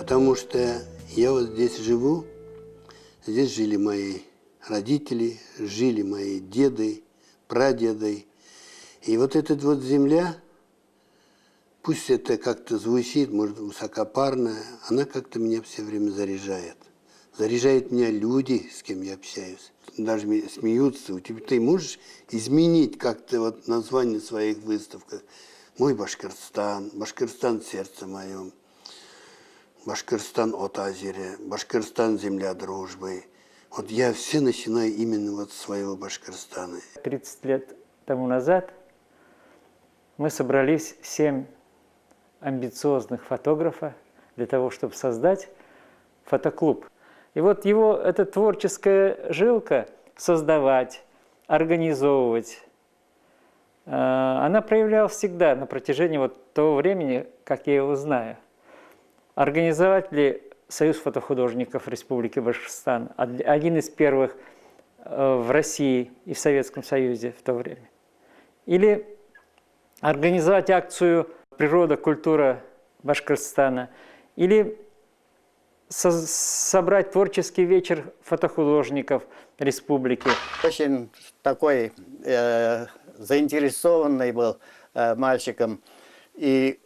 Потому что я вот здесь живу, здесь жили мои родители, жили мои деды, прадеды. И вот эта вот земля, пусть это как-то звучит, может, высокопарно, она как-то меня все время заряжает. Заряжают меня люди, с кем я общаюсь. Даже смеются. Ты можешь изменить как-то вот название своих выставок? Мой Башкортостан, Башкортостан сердце моем, Башкортостан от Азери, Башкортостан земля дружбы. Вот я все начинаю именно вот с своего Башкортостана. 30 лет тому назад мы собрались 7 амбициозных фотографов для того, чтобы создать фотоклуб. И вот его, эта творческая жилка, создавать, организовывать, она проявлялась всегда на протяжении вот того времени, как я его знаю. Организовать ли Союз фотохудожников Республики Башкортостан, один из первых в России и в Советском Союзе в то время. Или организовать акцию «Природа, культура Башкортостана», или собрать творческий вечер фотохудожников республики. Очень такой заинтересованный был мальчиком и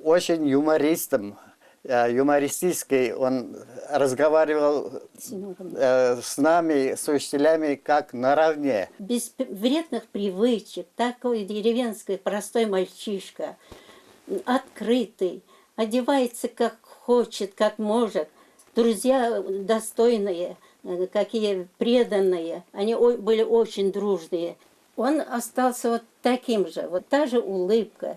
очень юмористом. Юмористический, он разговаривал с нами, с учителями, как наравне. Без вредных привычек, такой деревенский простой мальчишка, открытый, одевается как хочет, как может. Друзья достойные, какие преданные, они были очень дружные. Он остался вот таким же, вот та же улыбка,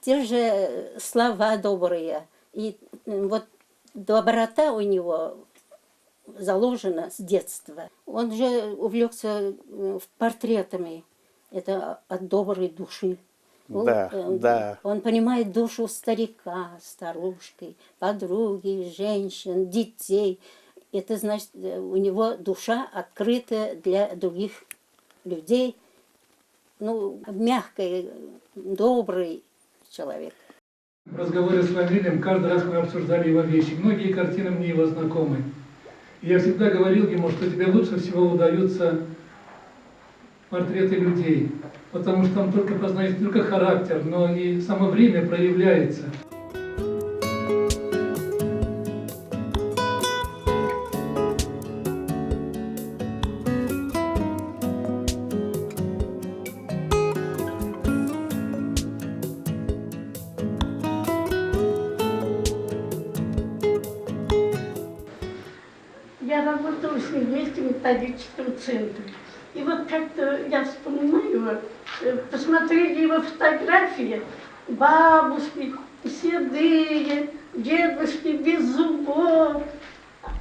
те же слова добрые. И вот доброта у него заложена с детства. Он же увлекся портретами. Это от доброй души. Да. Он понимает душу старика, старушки, подруги, женщин, детей. Это значит, у него душа открытая для других людей. Ну, мягкий, добрый человек. В разговоре с Равилем каждый раз мы обсуждали его вещи. Многие картины мне его знакомы. И я всегда говорил ему, что тебе лучше всего удаются портреты людей. Потому что там только познается не только характер, но и само время проявляется. Я работала с ним вместе в методическом центре. И вот как-то я вспоминаю, посмотрели его фотографии, бабушки седые, дедушки без зубов.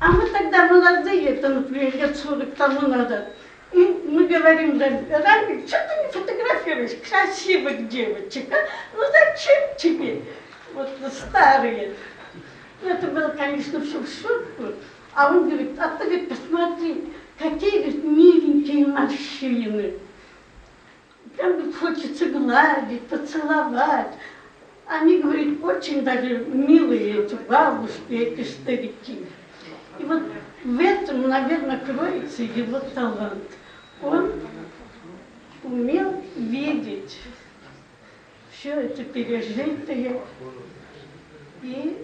А мы тогда молодые, это, например, лет 40 тому назад. И мы говорим, Равиль, что ты не фотографируешь красивых девочек, а? Ну зачем тебе? Вот старые. Ну, это было, конечно, все в шутку. А он говорит, а ты ведь посмотри, какие ведь миленькие морщины. Прям ведь хочется гладить, поцеловать. Они, говорит, очень даже милые эти бабушки, эти старики. И вот в этом, наверное, кроется его талант. Он умел видеть все это пережитое. И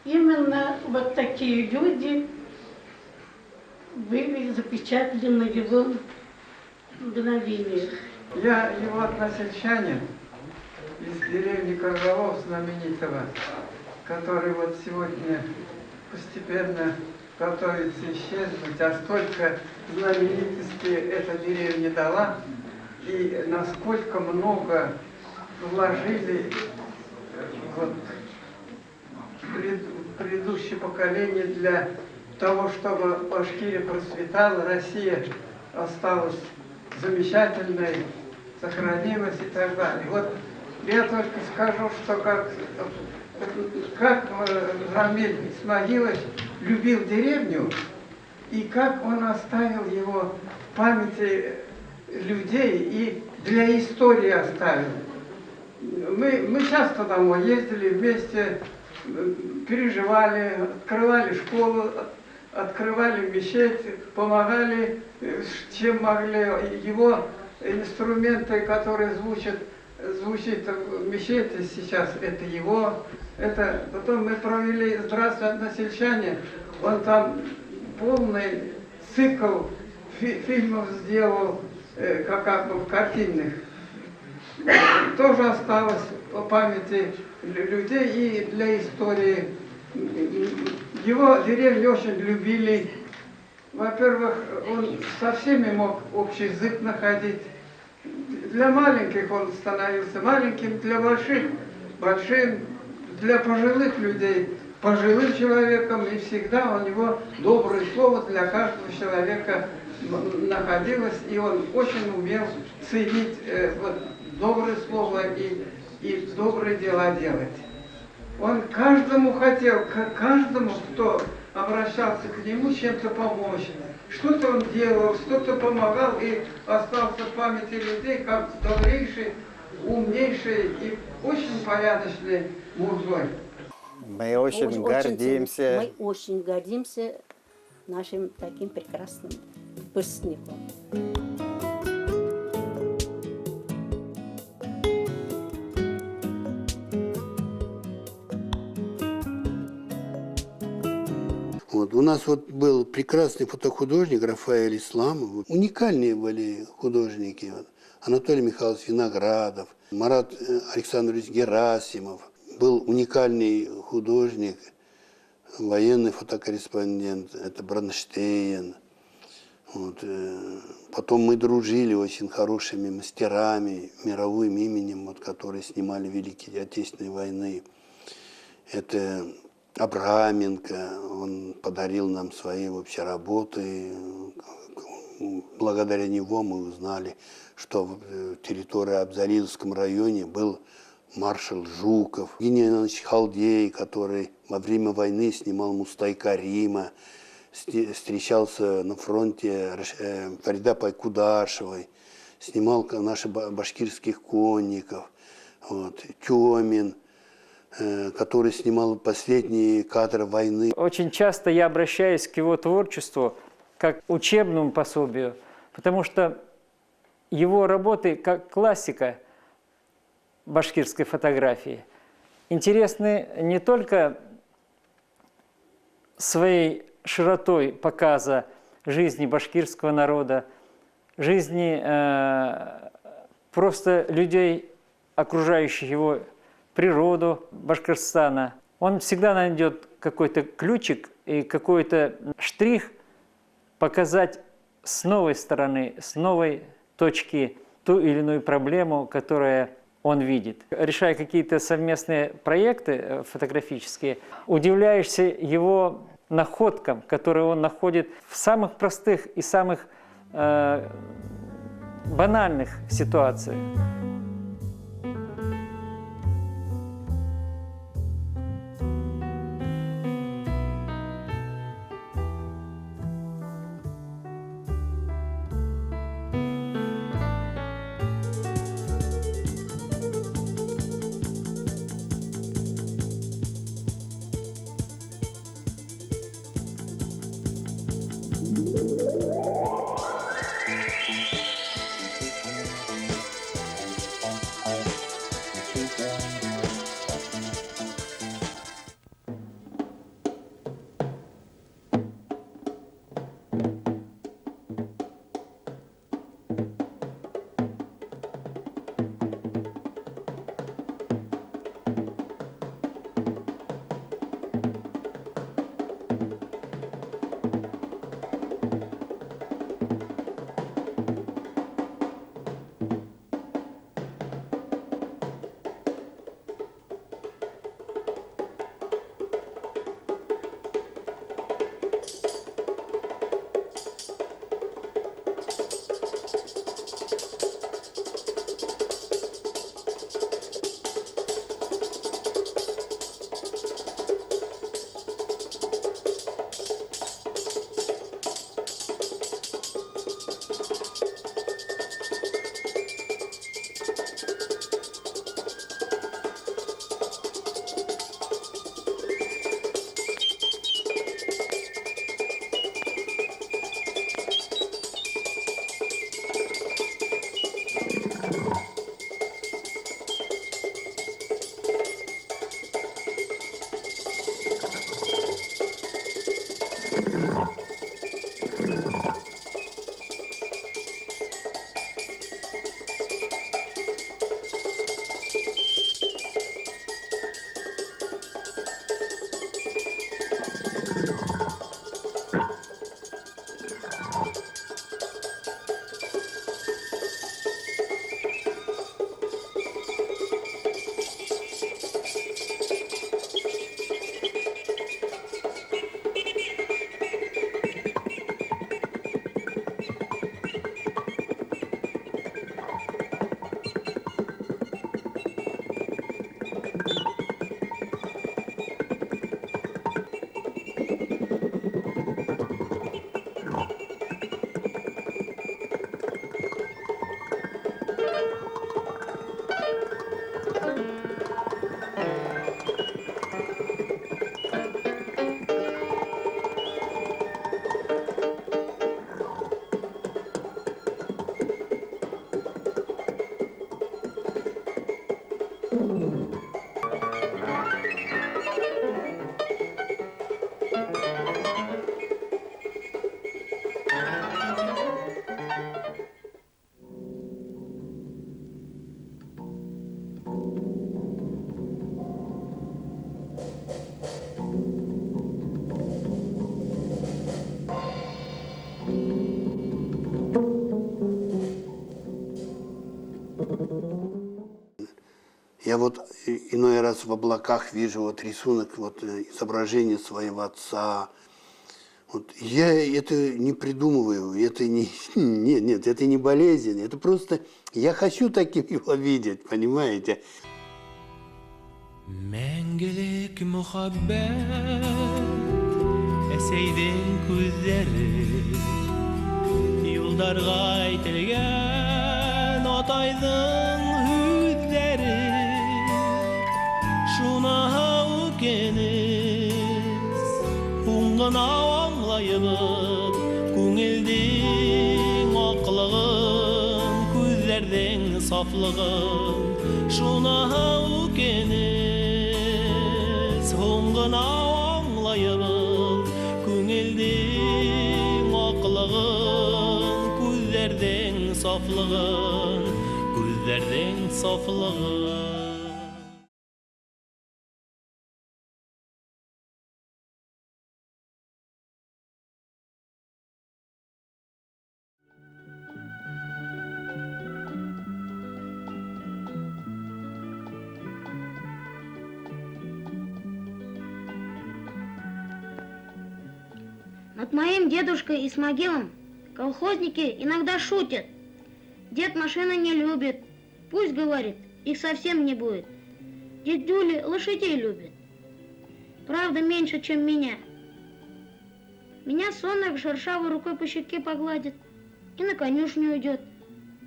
именно вот такие люди были запечатлены в его мгновениях. Я его односельчанин из деревни Коржалов знаменитого, который вот сегодня постепенно готовится исчезнуть, а столько знаменитости эта деревня дала, и насколько много вложили вот, предыдущее поколение для того, чтобы Башкирия процветала, Россия осталась замечательной, сохранилась и так далее. Вот я только скажу, что как Рамиль Исмагилович любил деревню, и как он оставил его в памяти людей и для истории оставил. Мы часто домой ездили вместе, переживали, открывали школу, открывали мечеть, помогали, чем могли. Его инструменты, которые звучат в мечети сейчас, это его. Это потом мы провели «Здравствуй, односельчане». Он там полный цикл фильмов сделал, как бы картинных. Тоже осталось по памяти людей и для истории. Его деревню очень любили. Во-первых, он со всеми мог общий язык находить. Для маленьких он становился маленьким, для больших – большим, для пожилых людей – пожилым человеком. И всегда у него доброе слово для каждого человека находилось. И он очень умел ценить доброе слово и добрые дела делать. Он каждому хотел, каждому, кто обращался к нему, чем-то помочь. Что-то он делал, что-то помогал и остался в памяти людей как добрейший, умнейший и очень порядочный мужой. Мы очень гордимся. Мы очень гордимся нашим таким прекрасным выпускником. Вот. У нас вот был прекрасный фотохудожник Рафаэль Исламов. Уникальные были художники. Анатолий Михайлович Виноградов, Марат Александрович Герасимов. Был уникальный художник, военный фотокорреспондент, это Бронштейн. Вот. Потом мы дружили очень хорошими мастерами, мировым именем, вот, которые снимали Великие Отечественные войны. Это Абраменко, он подарил нам свои вообще работы. Благодаря него мы узнали, что в территории Абзалиловском районе был маршал Жуков, Евгений Иванович Халдей, который во время войны снимал Мустайка Рима, встречался на фронте Фарида Пайкудашевой, снимал наших башкирских конников, вот, Тёмин, который снимал последние кадры войны. Очень часто я обращаюсь к его творчеству как к учебному пособию, потому что его работы, как классика башкирской фотографии, интересны не только своей широтой показа жизни башкирского народа, жизни просто людей, окружающих его, природу Башкортостана. Он всегда найдет какой-то ключик и какой-то штрих показать с новой стороны, с новой точки ту или иную проблему, которая он видит. Решая какие-то совместные проекты фотографические, удивляешься его находкам, которые он находит в самых простых и самых банальных ситуациях. Я вот иной раз в облаках вижу вот рисунок, вот изображение своего отца. Вот я это не придумываю, это не, нет, это не болезнь, это просто я хочу таким его видеть, понимаете? Мәңгілік мұхаббәт әсейдің көздері Юлдарға айтылған атайдың хүздері Шуна өкеніс Уңғына аңлайыбыд Көңілдің ақлығын Көздердің сафлығын Шуна өкеніс Соңғына аңлайыбын Көңілдің ақлығын Көздердің сафлығын Көздердің сафлығын Над моим дедушкой Исмагилом колхозники иногда шутят. Дед машины не любит. Пусть, говорит, их совсем не будет. Дедули лошадей любит. Правда, меньше, чем меня. Меня сонных шершавой рукой по щеке погладит и на конюшню уйдет.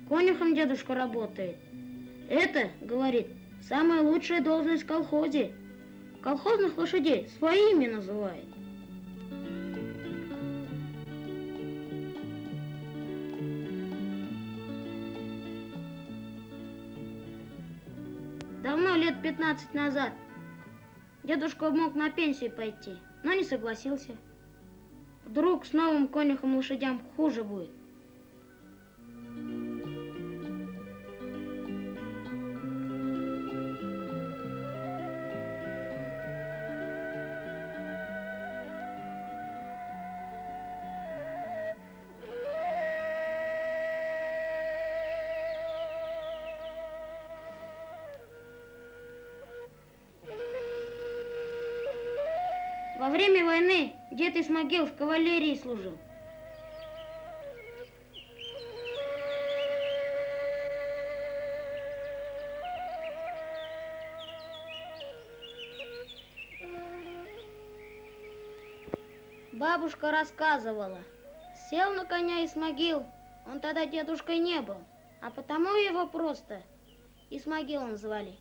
Конюхом дедушка работает. Это, говорит, самая лучшая должность в колхозе. Колхозных лошадей своими называет. Давно, лет 15 назад, дедушка мог на пенсию пойти, но не согласился. Вдруг с новым конюхом лошадям хуже будет. Во время войны дед Исмагил в кавалерии служил. Бабушка рассказывала. Сел на коня Исмагил, он тогда дедушкой не был, а потому его просто Исмагилом звали.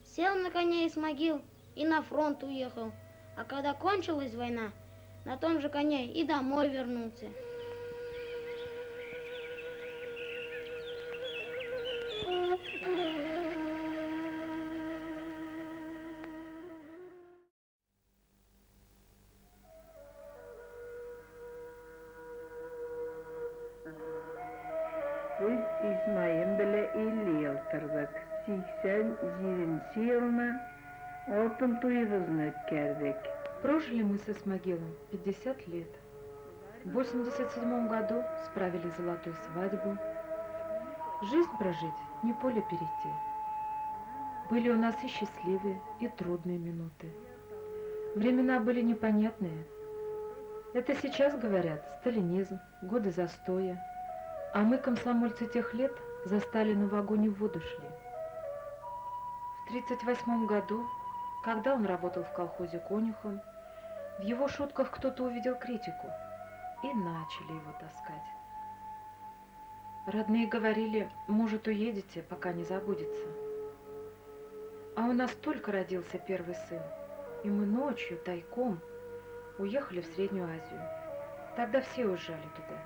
Сел на коня Исмагил и на фронт уехал. А когда кончилась война, на том же коне и домой вернулся. Biz İsmail bile 50 yıl tırdık. 87 yılına Отын туйыбызны өткердік. Прожили мы с Исмагилом 50 лет. В 87 году справили золотую свадьбу. Жизнь прожить, не поле перейти. Были у нас и счастливые, и трудные минуты. Времена были непонятные. Это сейчас говорят сталинизм, годы застоя. А мы, комсомольцы тех лет, за Сталина в огонь и в воду шли. В 1938 году, когда он работал в колхозе конюхом, в его шутках кто-то увидел критику и начали его таскать. Родные говорили, может, уедете, пока не забудется. А у нас только родился первый сын, и мы ночью тайком уехали в Среднюю Азию. Тогда все уезжали туда.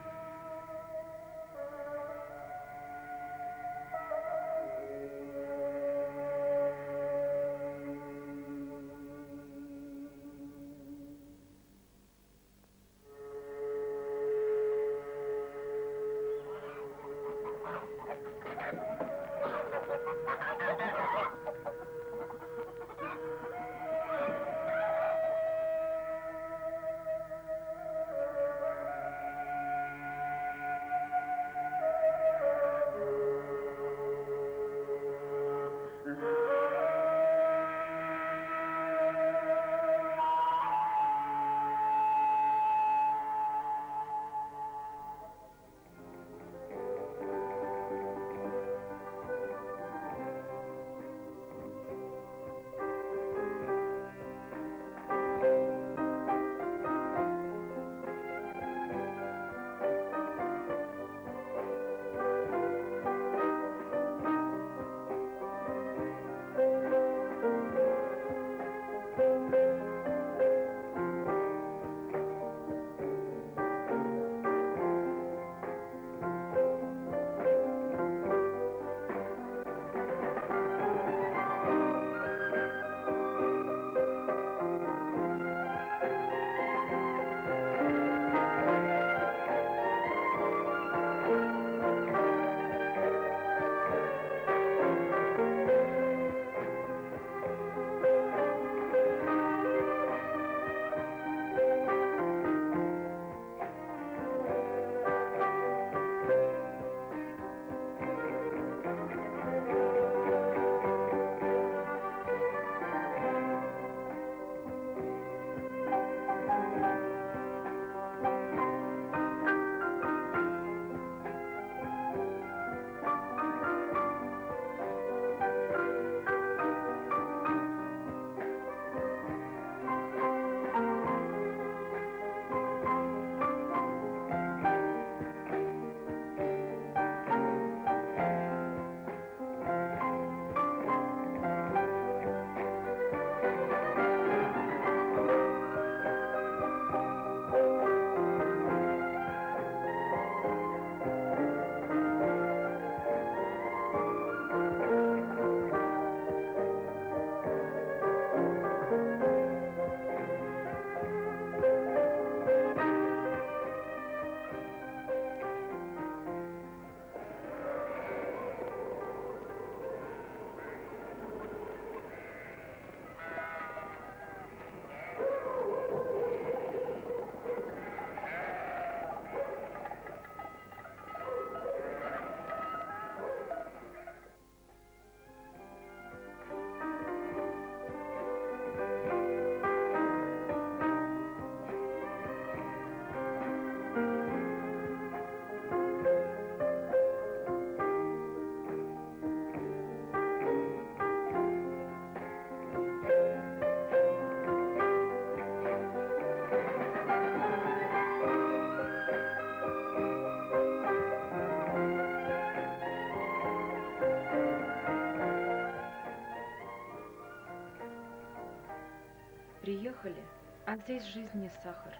приехали, а здесь жизнь не сахар.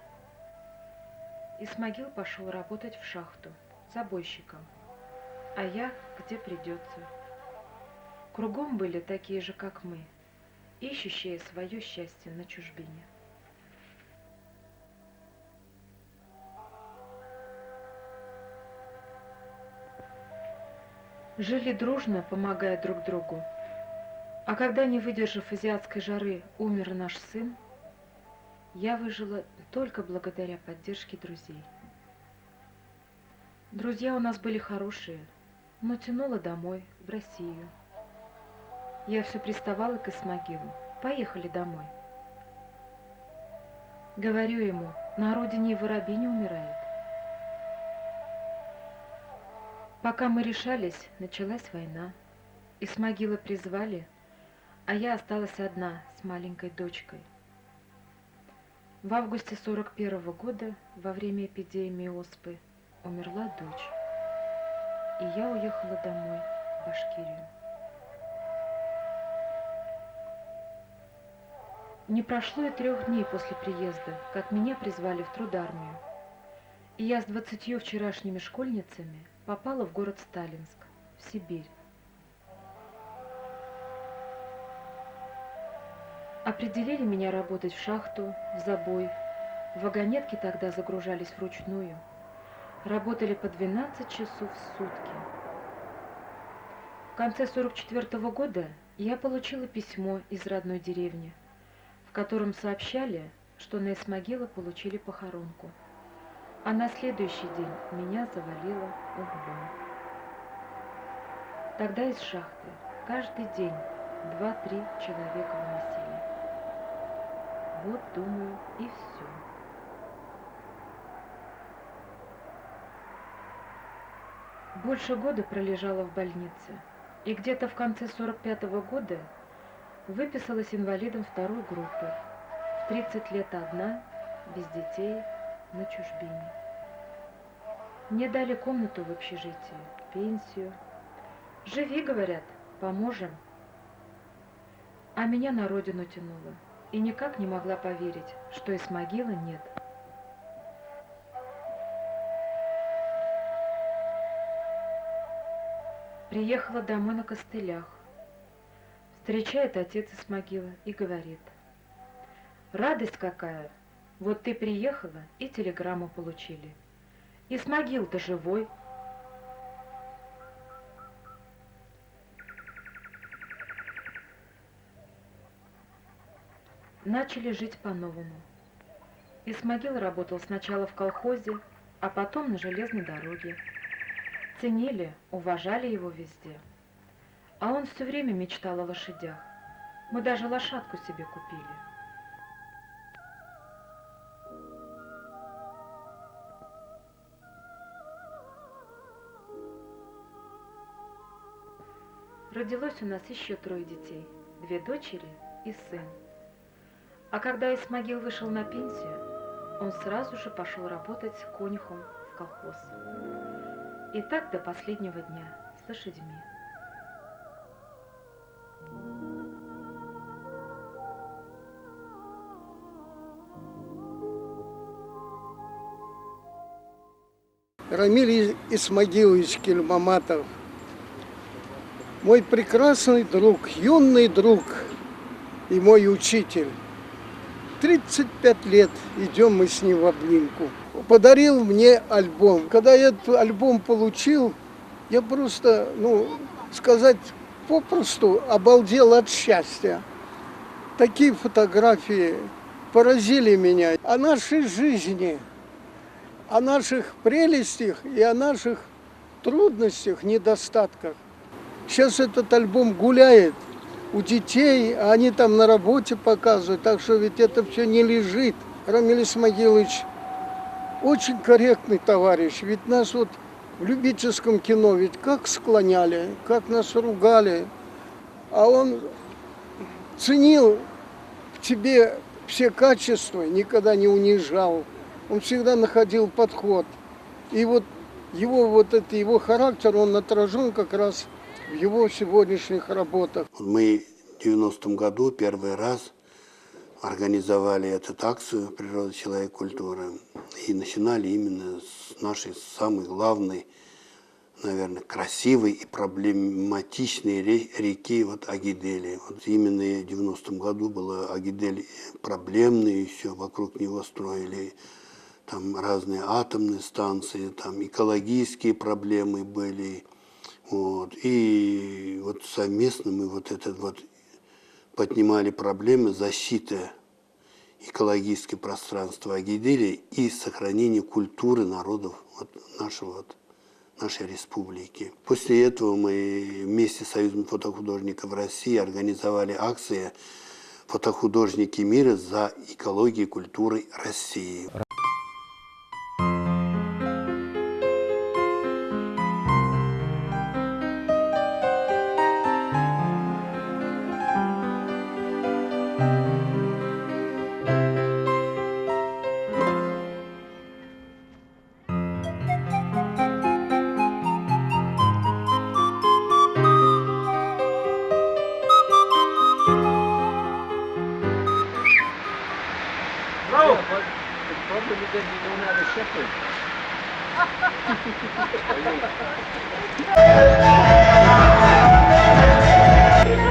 Исмагил пошел работать в шахту забойщиком, а я где придется. Кругом были такие же, как мы, ищущие свое счастье на чужбине. Жили дружно, помогая друг другу. А когда, не выдержав азиатской жары, умер наш сын, я выжила только благодаря поддержке друзей. Друзья у нас были хорошие, но тянуло домой, в Россию. Я все приставала к Исмагилу: поехали домой. Говорю ему: на родине и воробей не умирает. Пока мы решались, началась война. Исмагила призвали, а я осталась одна с маленькой дочкой. В августе 41-го года, во время эпидемии оспы, умерла дочь, и я уехала домой, в Башкирию. Не прошло и 3 дней после приезда, как меня призвали в трудармию, и я с 20 вчерашними школьницами попала в город Сталинск, в Сибирь. Определили меня работать в шахту, в забой. Вагонетки тогда загружались вручную. Работали по 12 часов в сутки. В конце 44-го года я получила письмо из родной деревни, в котором сообщали, что на Исмагила получили похоронку. А на следующий день меня завалило углем. Тогда из шахты каждый день 2-3 человека выносили. Вот, думаю, и все. Больше года пролежала в больнице, и где-то в конце 45-го года выписалась инвалидом 2-й группы. В 30 лет одна, без детей, на чужбине. Мне дали комнату в общежитии, пенсию. Живи, говорят, поможем. А меня на родину тянуло, и никак не могла поверить, что Исмагила нет. Приехала домой на костылях. Встречает отец Исмагила и говорит: радость какая! Вот ты приехала, и телеграмму получили. Исмагил-то живой. Начали жить по-новому. Исмагил работал сначала в колхозе, а потом на железной дороге. Ценили, уважали его везде. А он все время мечтал о лошадях. Мы даже лошадку себе купили. Родилось у нас еще 3 детей, 2 дочери и сын. А когда Исмагил вышел на пенсию, он сразу же пошел работать конюхом в колхоз. И так до последнего дня с лошадьми. Рамиль Исмагилович Кельмаматов, мой прекрасный друг, юный друг и мой учитель. 35 лет идем мы с ним в обнимку. Подарил мне альбом. Когда я этот альбом получил, я просто, сказать попросту, обалдел от счастья. Такие фотографии поразили меня. О нашей жизни, о наших прелестях и о наших трудностях, недостатках. Сейчас этот альбом гуляет у детей, а они там на работе показывают, так что ведь это все не лежит. Рамиль Исмагилович очень корректный товарищ, ведь нас вот в любительском кино ведь как склоняли, как нас ругали, а он ценил в тебе все качества, никогда не унижал, он всегда находил подход. И вот его характер, он отражен как раз в его сегодняшних работах. Мы в 90-м году первый раз организовали эту акцию «Природа, человек, культура». И начинали именно с нашей самой главной, наверное, красивой и проблематичной реки вот Агидели. Вот именно в 90-м году была Агидель проблемная, еще вокруг него строили там разные атомные станции, там экологические проблемы были. Вот. И вот совместно мы вот этот вот поднимали проблемы защиты экологического пространства Агидели и сохранения культуры народов вот нашей республики. После этого мы вместе с Союзом фотохудожников России организовали акцию «Фотохудожники мира за экологией и культурой России».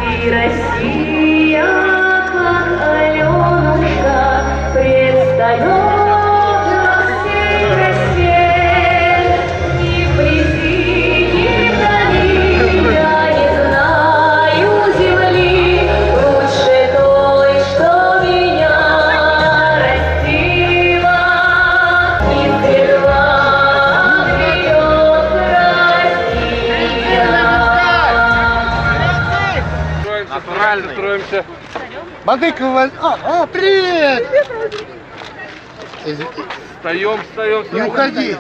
И Россия, как Аленушка, предстает на всей красе. Ни вблизи, ни вдали, я не знаю земли лучше той, что меня растила. И стрела вперед Россия. Натурально строимся. Бадыкова, привет! Встаем. Не уходи.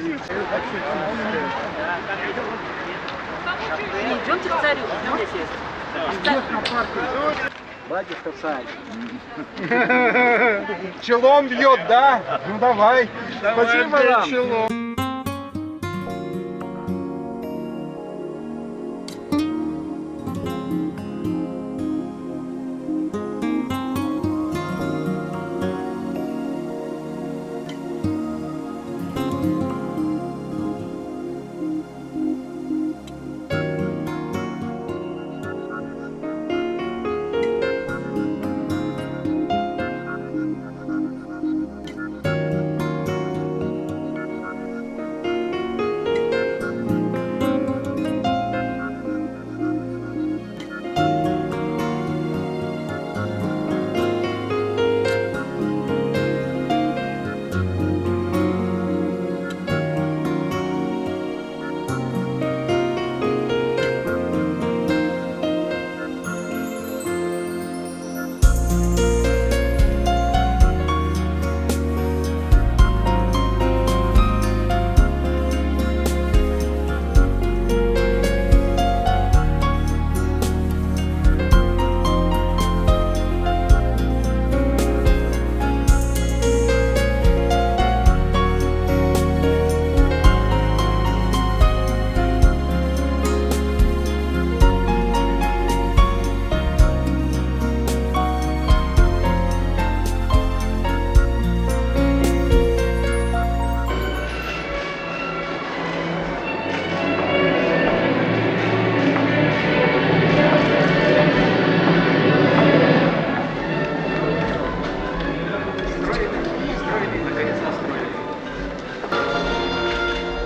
Идемте к царю. Батюшка царь. Челом бьет, да? Ну давай. Спасибо вам.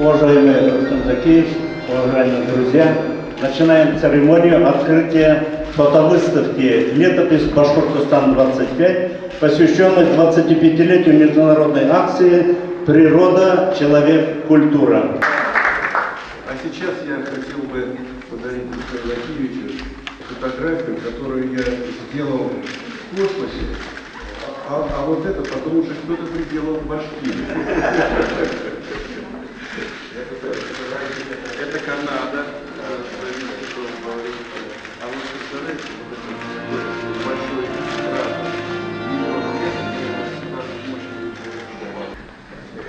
Уважаемый Рустам Закиевич, уважаемые друзья, начинаем церемонию открытия фотовыставки «Летопись Башкортостан-25», посвященной 25-летию международной акции «Природа, человек, культура». А сейчас я хотел бы подарить Рустаму Закиевичу фотографию, которую я сделал в космосе. А вот это потому, что кто-то приделал в Башкирии. Это Канада. А вы представляете, большой экран.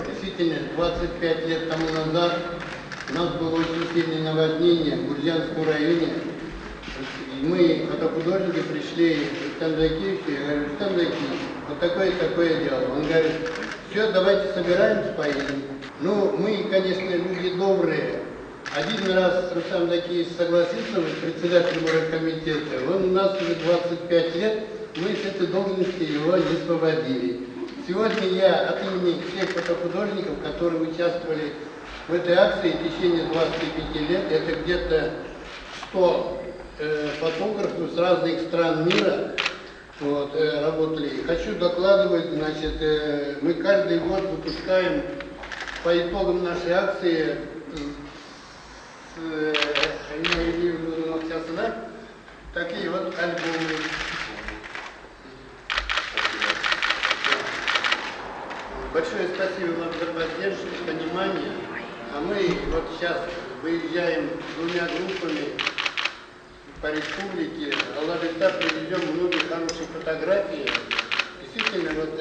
Действительно, 25 лет тому назад у нас было очень сильное наводнение в Гурзянском районе. мы, фотохудожники, пришли к Рустаму Закиевичу, я говорю: Рустам Закиевич, вот такое дело. Он говорит: все, давайте собираемся, поедем. Ну, мы, конечно, люди добрые. Один раз Рустам Закиевич согласился быть председателем оргкомитета. Он у нас уже 25 лет, мы с этой должности его не освободили. Сегодня я от имени всех фотохудожников, которые участвовали в этой акции в течение 25 лет, это где-то 100 фотографов с разных стран мира вот, работали. Хочу докладывать, значит, мы каждый год выпускаем по итогам нашей акции такие вот альбомы. Большое спасибо вам за поддержку, понимание. А мы вот сейчас выезжаем двумя группами по республике. Аллах привезем многие хорошие фотографии. Действительно, вот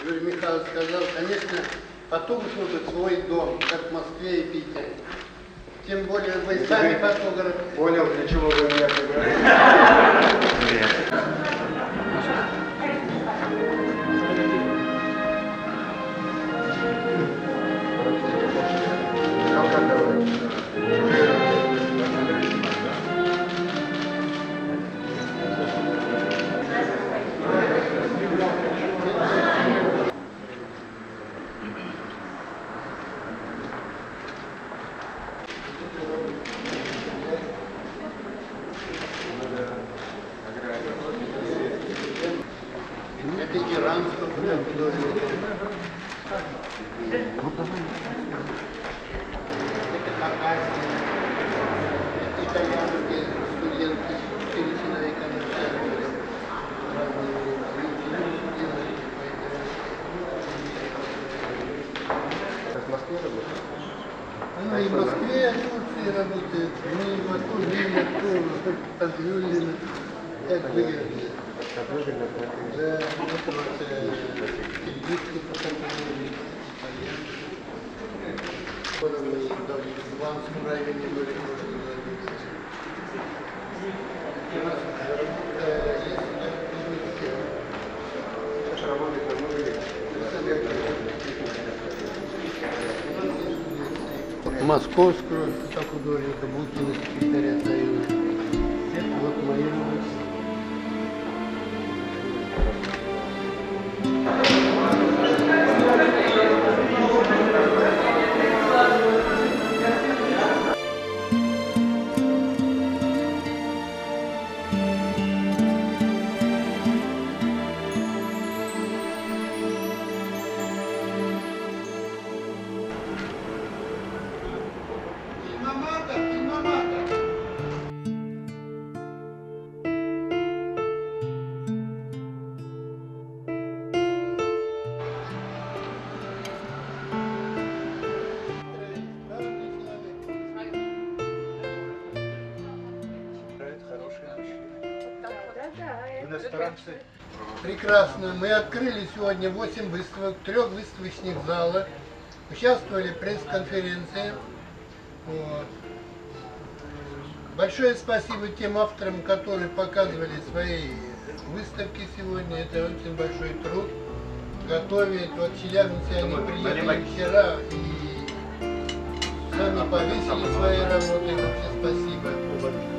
Юрий Михайлович сказал, конечно, фотограф нужен свой дом, как в Москве и Питере. Тем более вы сами фотограф. Понял, для чего вы меня говорите. Это иранского художника. Это хакасия. Это итальянские студенты, 4 человека начали. Как в Москве работает? Ну и в Москве они все работают. Мы в Москве, мы под Люлина. Как выглядит? Да, это вот киргизские фотографии, итальянские. В Иванском районе были у нас есть московского фотохудожника Букина, секретаря Союза. Это вот моя область. Прекрасно. Мы открыли сегодня 8 выставок, 3 выставочных зала. Участвовали в пресс-конференции. Вот. Большое спасибо тем авторам, которые показывали свои выставки сегодня. Это очень большой труд. Готовить. Вот челябинцы, они приехали вчера и сами повесили свои работы. Вообще спасибо.